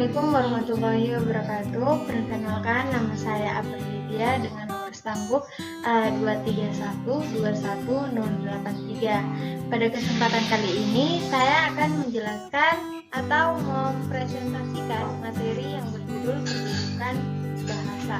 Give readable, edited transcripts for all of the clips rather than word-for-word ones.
Assalamualaikum warahmatullahi wabarakatuh. Perkenalkan, nama saya Aprilia dengan nomor stambuk A231210083. Pada kesempatan kali ini, saya akan menjelaskan atau mempresentasikan materi yang berjudul Kedudukan Bahasa.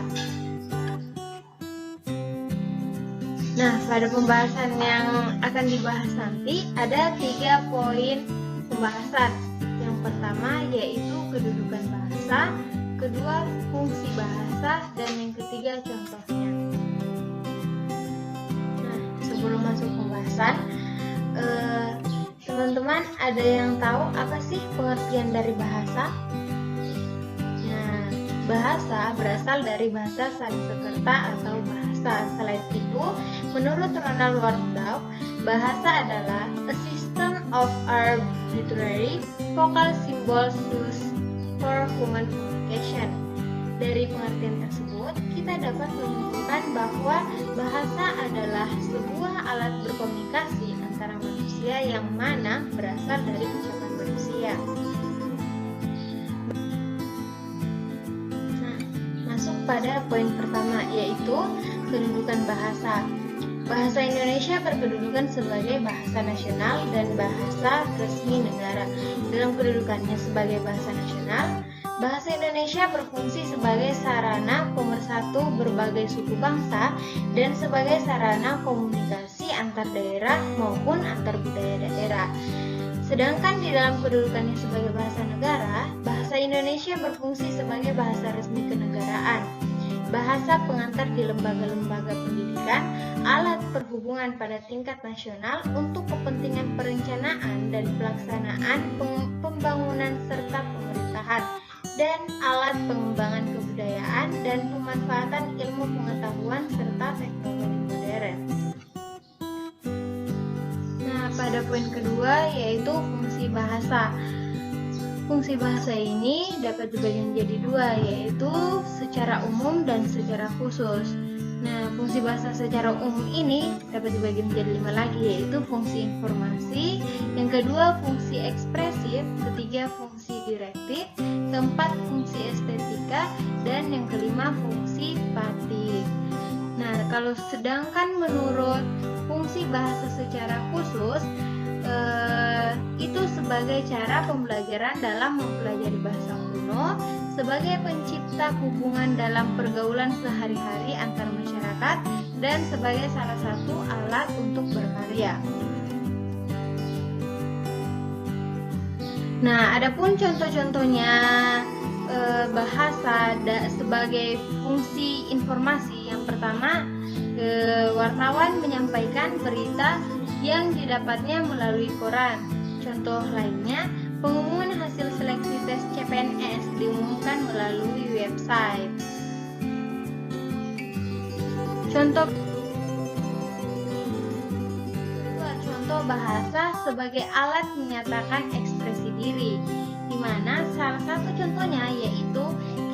Nah, pada pembahasan yang akan dibahas nanti ada 3 poin pembahasan. Yang pertama yaitu kedudukan bahasa, kedua fungsi bahasa, dan yang ketiga contohnya. Nah, sebelum masuk pembahasan, teman-teman ada yang tahu apa sih pengertian dari bahasa? Nah, bahasa berasal dari bahasa Sanskerta atau bahasa. Selain itu, menurut Ronald Warndorf, bahasa adalah a system of arbitrary vocal symbols used for human communication. Dari pengertian tersebut, kita dapat menyimpulkan bahwa bahasa adalah sebuah alat berkomunikasi antara manusia yang mana berasal dari ucapan manusia. Nah, masuk pada poin pertama, yaitu kedudukan bahasa. Bahasa Indonesia berkedudukan sebagai bahasa nasional dan bahasa resmi negara. Dalam kedudukannya sebagai bahasa nasional, bahasa Indonesia berfungsi sebagai sarana pemersatu berbagai suku bangsa dan sebagai sarana komunikasi antar daerah maupun antar budaya daerah. Sedangkan di dalam kedudukannya sebagai bahasa negara, bahasa Indonesia berfungsi sebagai bahasa resmi kenegaraan, bahasa pengantar di lembaga-lembaga pendidikan, alat perhubungan pada tingkat nasional untuk kepentingan perencanaan dan pelaksanaan pembangunan serta pemerintahan, dan alat pengembangan kebudayaan dan pemanfaatan ilmu pengetahuan serta teknologi modern. Nah, pada poin kedua yaitu fungsi bahasa. Fungsi bahasa ini dapat dibagi menjadi 2, yaitu secara umum dan secara khusus. Nah, fungsi bahasa secara umum ini dapat dibagi menjadi 5 lagi, yaitu fungsi informasi, yang kedua fungsi ekspresif, ketiga fungsi direktif, keempat fungsi estetika, dan yang kelima fungsi patik. Nah, kalau sedangkan menurut fungsi bahasa secara khusus, itu sebagai cara pembelajaran dalam mempelajari bahasa kuno, sebagai pencipta hubungan dalam pergaulan sehari-hari antar masyarakat, dan sebagai salah satu alat untuk berkarya. Nah, adapun contoh-contohnya bahasa sebagai fungsi informasi. Yang pertama, wartawan menyampaikan berita yang didapatnya melalui koran. Contoh lainnya, pengumuman hasil seleksi tes CPNS diumumkan melalui website. Contoh bahasa sebagai alat menyatakan ekspresi diri, di mana salah satu contohnya yaitu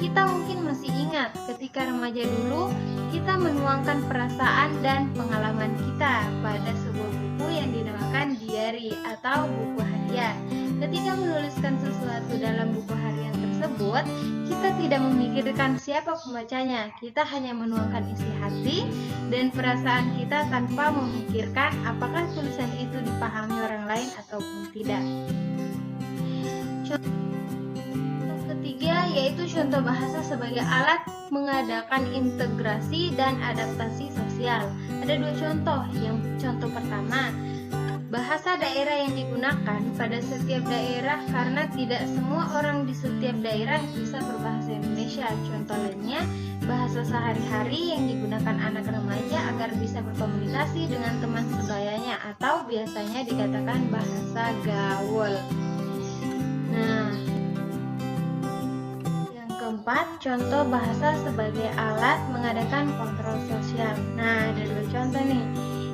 kita mungkin masih ingat ketika remaja dulu kita menuangkan perasaan dan pengalaman kita pada sebuah buku yang dinamakan diary atau buku harian. Ketika menuliskan sesuatu dalam buku harian tersebut, kita tidak memikirkan siapa pembacanya. Kita hanya menuangkan isi hati dan perasaan kita tanpa memikirkan apakah tulisan itu dipahami orang lain ataupun tidak. Contoh ketiga yaitu contoh bahasa sebagai alat mengadakan integrasi dan adaptasi sosial. Ada 2 contoh. Yang contoh pertama, bahasa daerah yang digunakan pada setiap daerah karena tidak semua orang di setiap daerah bisa berbahasa Indonesia. Contoh lainnya, bahasa sehari-hari yang digunakan anak remaja agar bisa berkomunikasi dengan teman sebayanya atau biasanya dikatakan bahasa gaul. Nah, yang keempat, contoh bahasa sebagai alat mengadakan kontrol sosial. Nah, ada 2 contoh nih.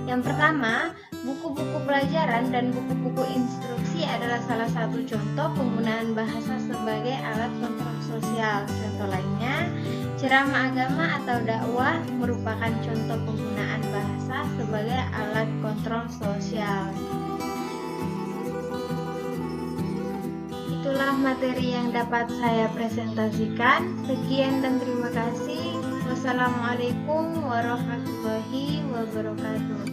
Yang pertama, buku-buku pelajaran dan buku-buku instruksi adalah salah satu contoh penggunaan bahasa sebagai alat kontrol sosial. Contoh lainnya, ceramah agama atau dakwah merupakan contoh penggunaan bahasa sebagai alat kontrol sosial. Itulah itulah materi yang dapat saya presentasikan. Sekian dan terima kasih. Wassalamualaikum warahmatullahi wabarakatuh.